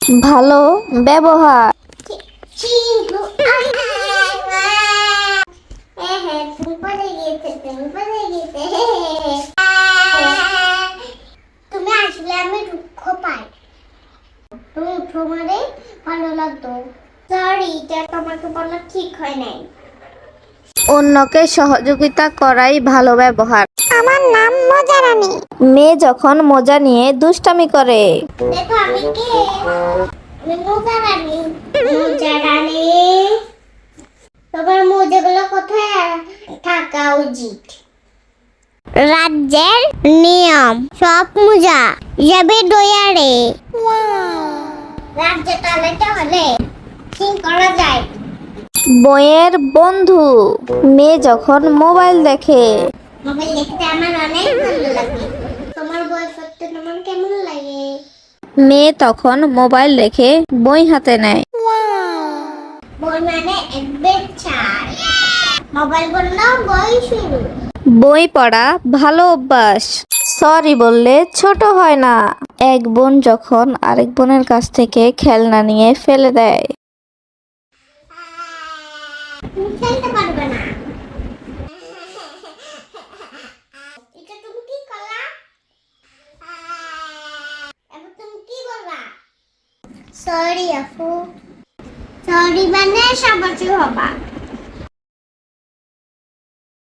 ভালো ব্যবহার। চিঙ্কু তুমি পড়ে গিয়েছে তুমি আসলে আমি দুঃখ পাই। তুমি উঠো মানে ভালো লাগতো। সরি, এটা তোমাকে বলা ঠিক হয় নাই। অন্যকে সহযোগিতা করাই ভালো ব্যবহার। আমার নাম মজা রানী। মেয়ে যখন মজা নিয়ে দুষ্টামি করে। দেখো আমি কে, আমি মজা রানী। মজা রানী, তোমার মজাগুলো কোথায় থাকা উচিত? রাজ্যের নিয়ম সব মজা যাবে দয়ারে। রাজ্যে চালাতে হলে কি করা যায়? বইয়ের বন্ধু। মেয়ে যখন মোবাইল দেখে। মোবাইল দেখতে আমার অনেক ভালো লাগে। তোমার বই পড়তে তোমার কেমন লাগে? মেয়ে তখন মোবাইল রেখে বই হাতে নেয়। বই মানে অ্যাডভেঞ্চার। মোবাইল বললো বই শুরু। বই পড়া ভালো অভ্যাস। সরি বললে ছোট হয় না। এক বোন যখন আরেক বোনের কাছ থেকে খেলনা নিয়ে ফেলে দেয়। তুমি খেলতে পারবে না। এটা তুমি কি করলা? এবার তুমি কি বলবা? সরি আপু। সরি মানে সাবাসী হবা।